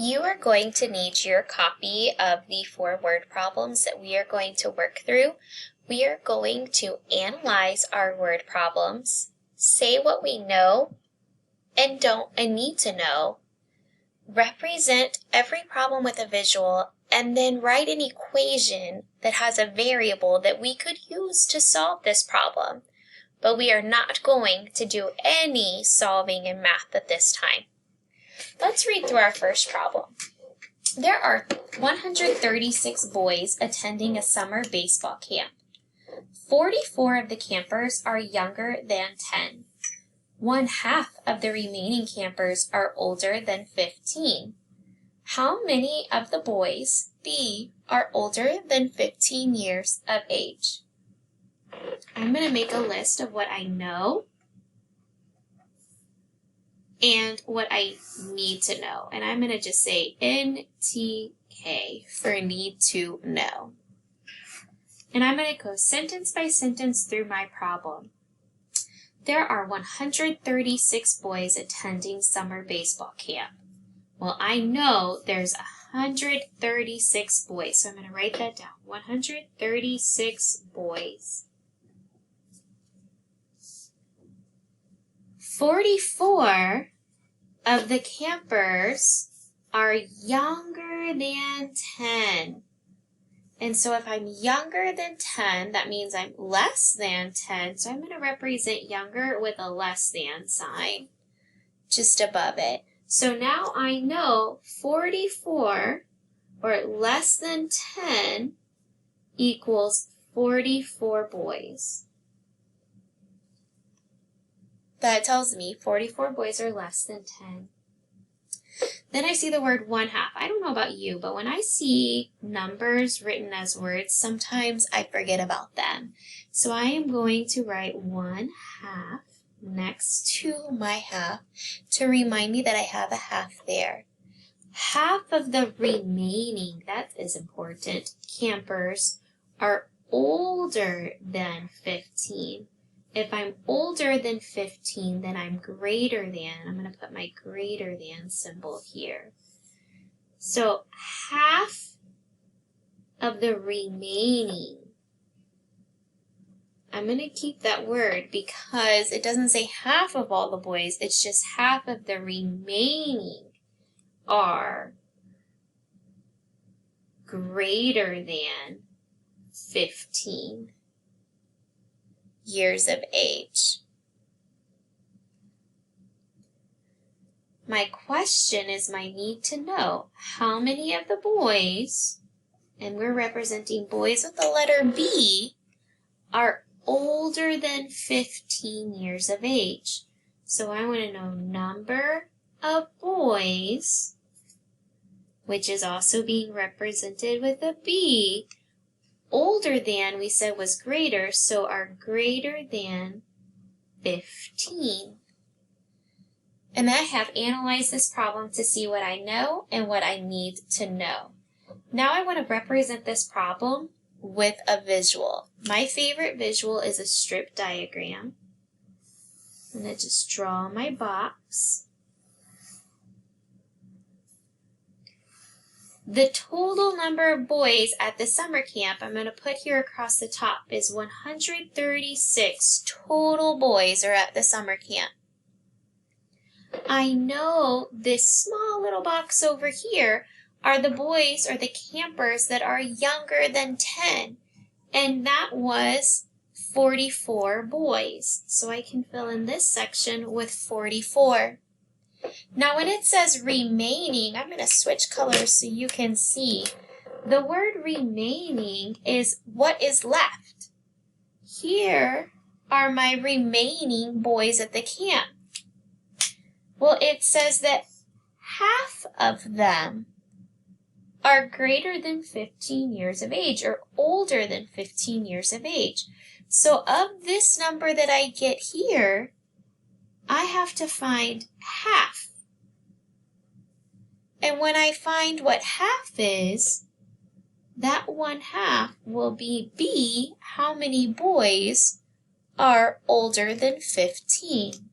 You are going to need your copy of the 4 word problems that we are going to work through. We are going to analyze our word problems, say what we know and don't and need to know, represent every problem with a visual, and then write an equation that has a variable that we could use to solve this problem. But we are not going to do any solving in math at this time. Let's read through our first problem. There are 136 boys attending a summer baseball camp. 44 of the campers are younger than 10. 1/2 of the remaining campers are older than 15. How many of the boys, B, are older than 15 years of age? I'm going to make a list of what I know and what I need to know. And I'm going to just say NTK for need to know. And I'm going to go sentence by sentence through my problem. There are 136 boys attending summer baseball camp. Well, I know there's 136 boys, so I'm going to write that down. 136 boys. 44 of the campers are younger than 10. And so if I'm younger than 10, that means I'm less than 10. So I'm going to represent younger with a less than sign just above it. So now I know 44 or less than 10 equals 44 boys. That tells me 44 boys are less than 10. Then I see the word 1/2. I don't know about you, but when I see numbers written as words, sometimes I forget about them. So I am going to write 1/2 next to my half to remind me that I have a half there. Half of the remaining, that is important, campers are older than 15. If I'm older than 15, then I'm greater than. I'm going to put my greater than symbol here. So half of the remaining. I'm going to keep that word because it doesn't say half of all the boys. It's just half of the remaining are greater than 15 years of age. My question is my need to know how many of the boys, and we're representing boys with the letter B, are older than 15 years of age. So I want to know number of boys, which is also being represented with a B. Older than, we said, was greater, so are greater than 15. And I have analyzed this problem to see what I know and what I need to know. Now I want to represent this problem with a visual. My favorite visual is a strip diagram. I'm going to just draw my box. The total number of boys at the summer camp, I'm going to put here across the top, is 136 total boys are at the summer camp. I know this small little box over here are the boys or the campers that are younger than 10, and that was 44 boys. So I can fill in this section with 44. Now when it says remaining, I'm going to switch colors so you can see. The word remaining is what is left. Here are my remaining boys at the camp. Well, it says that half of them are greater than 15 years of age or older than 15 years of age. So of this number that I get here, I have to find half. And when I find what half is, that 1/2 will be B, how many boys are older than 15.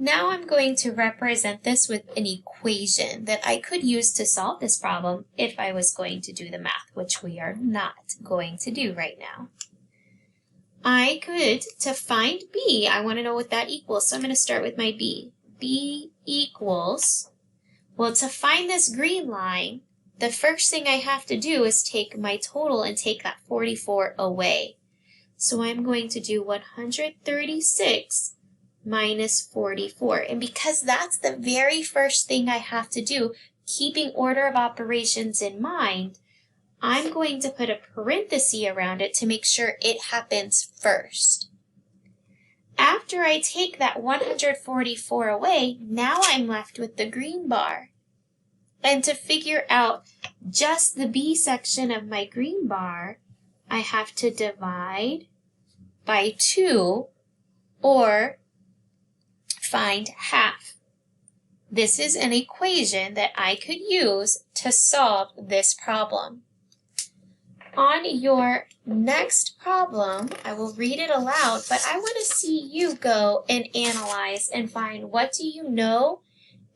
Now I'm going to represent this with an equation that I could use to solve this problem if I was going to do the math, which we are not going to do right now. I could, to find b, I want to know what that equals, so I'm going to start with my b. b equals, well, to find this green line, the first thing I have to do is take my total and take that 44 away. So I'm going to do 136 minus 44. And because that's the very first thing I have to do, keeping order of operations in mind, I'm going to put a parenthesis around it to make sure it happens first. After I take that 144 away, now I'm left with the green bar. And to figure out just the b section of my green bar, I have to divide by 2 or find half. This is an equation that I could use to solve this problem. On your next problem, I will read it aloud, but I want to see you go and analyze and find what do you know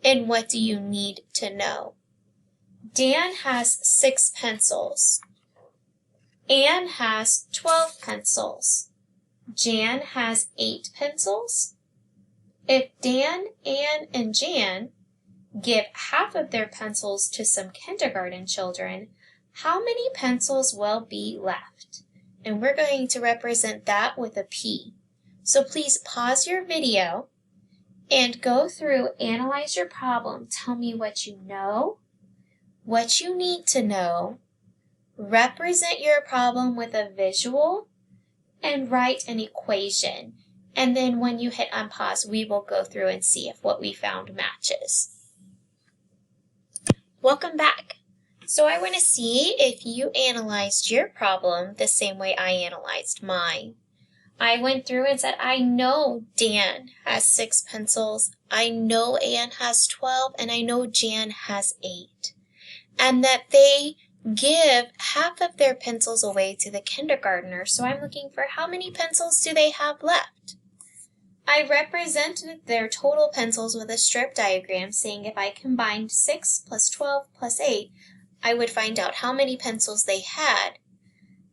and what do you need to know. Dan has 6 pencils. Anne has 12 pencils. Jan has 8 pencils. If Dan, Anne, and Jan give half of their pencils to some kindergarten children, how many pencils will be left? And we're going to represent that with a P. So please pause your video and go through, analyze your problem. Tell me what you know, what you need to know, represent your problem with a visual, and write an equation. And then when you hit unpause, we will go through and see if what we found matches. Welcome back. So I want to see if you analyzed your problem the same way I analyzed mine. I went through and said, I know Dan has 6 pencils, I know Anne has 12, and I know Jan has 8. And that they give half of their pencils away to the kindergartner, so I'm looking for how many pencils do they have left. I represented their total pencils with a strip diagram saying if I combined 6 plus 12 plus 8, I would find out how many pencils they had.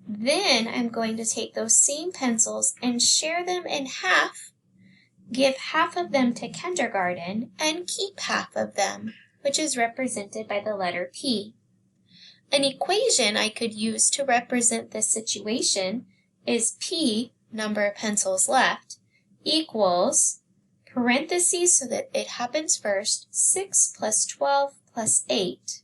Then I'm going to take those same pencils and share them in half, give half of them to kindergarten, and keep half of them, which is represented by the letter P. An equation I could use to represent this situation is P, number of pencils left, equals, parentheses so that it happens first, 6 plus 12 plus 8.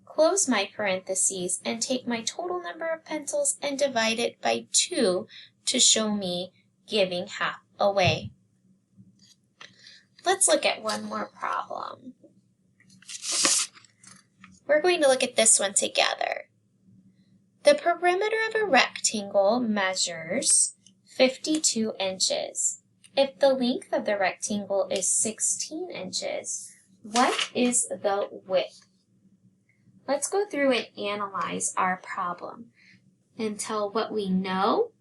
Close my parentheses and take my total number of pencils and divide it by 2 to show me giving half away. Let's look at one more problem. We're going to look at this one together. The perimeter of a rectangle measures 52 inches. If the length of the rectangle is 16 inches, what is the width? Let's go through and analyze our problem and tell what we know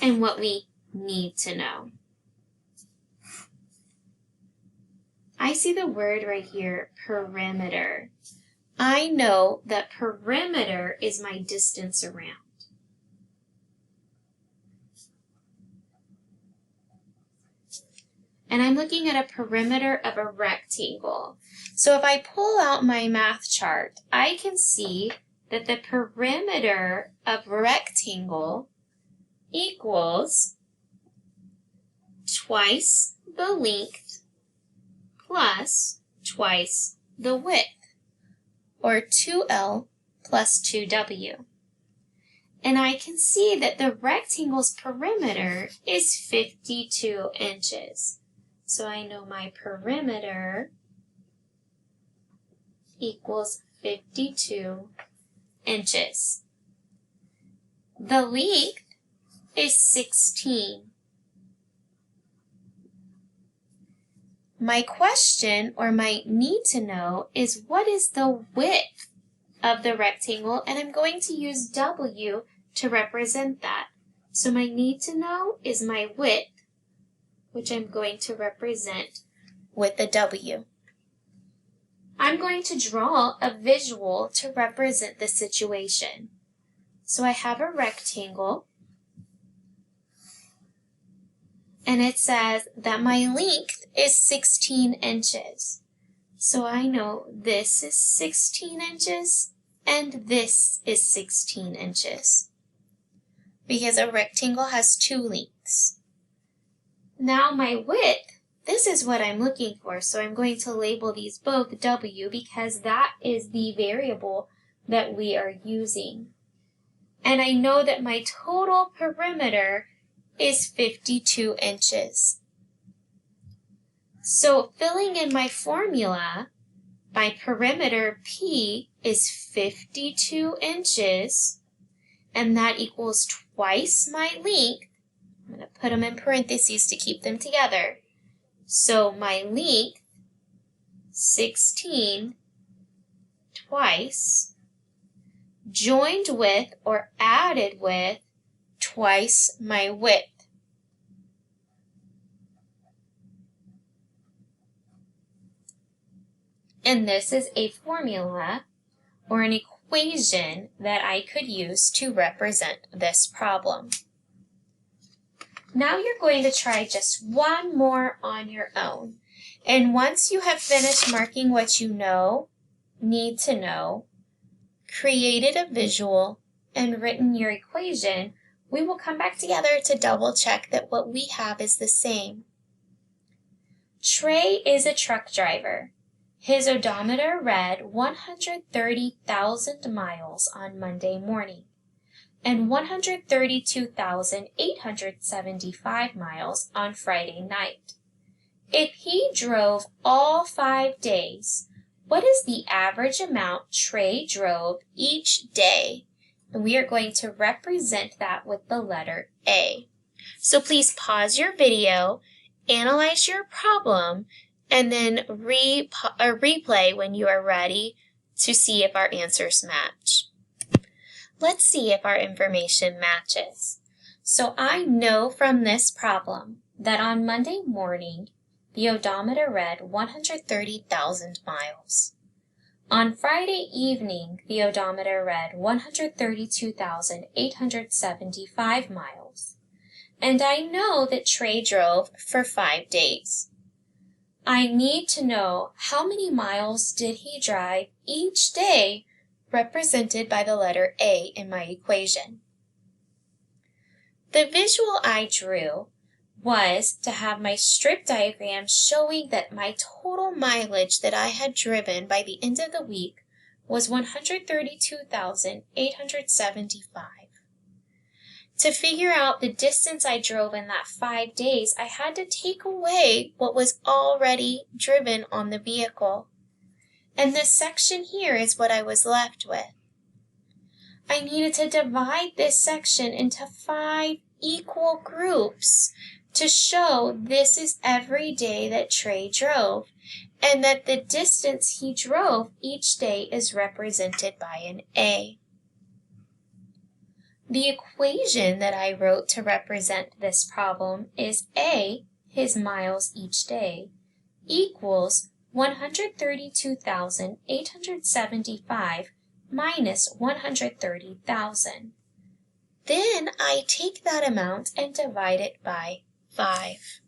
and what we need to know. I see the word right here, perimeter. I know that perimeter is my distance around. And I'm looking at a perimeter of a rectangle. So if I pull out my math chart, I can see that the perimeter of a rectangle equals twice the length plus twice the width, or 2L plus 2W. And I can see that the rectangle's perimeter is 52 inches. So I know my perimeter equals 52 inches. The length is 16. My question, or my need to know, is what is the width of the rectangle, and I'm going to use W to represent that. So my need to know is my width which I'm going to represent with a W. I'm going to draw a visual to represent the situation. So I have a rectangle, and it says that my length is 16 inches. So I know this is 16 inches and this is 16 inches because a rectangle has two lengths. Now my width, this is what I'm looking for, so I'm going to label these both W because that is the variable that we are using. And I know that my total perimeter is 52 inches. So filling in my formula, my perimeter P is 52 inches, and that equals twice my length. I'm going to put them in parentheses to keep them together. So my length, 16, twice, joined with or added with twice my width. And this is a formula or an equation that I could use to represent this problem. Now you're going to try just one more on your own. And once you have finished marking what you know, need to know, created a visual, and written your equation, we will come back together to double check that what we have is the same. Trey is a truck driver. His odometer read 130,000 miles on Monday morning and 132,875 miles on Friday night. If he drove all 5 days, what is the average amount Trey drove each day? And we are going to represent that with the letter A. So please pause your video, analyze your problem, and then replay when you are ready to see if our answers match. Let's see if our information matches. So I know from this problem that on Monday morning, the odometer read 130,000 miles. On Friday evening, the odometer read 132,875 miles. And I know that Trey drove for 5 days. I need to know how many miles did he drive each day, represented by the letter A in my equation. The visual I drew was to have my strip diagram showing that my total mileage that I had driven by the end of the week was 132,875. To figure out the distance I drove in that 5 days, I had to take away what was already driven on the vehicle. And this section here is what I was left with. I needed to divide this section into 5 equal groups to show this is every day that Trey drove, and that the distance he drove each day is represented by an A. The equation that I wrote to represent this problem is A, his miles each day, equals 132,875 minus 130,000. Then I take that amount and divide it by 5.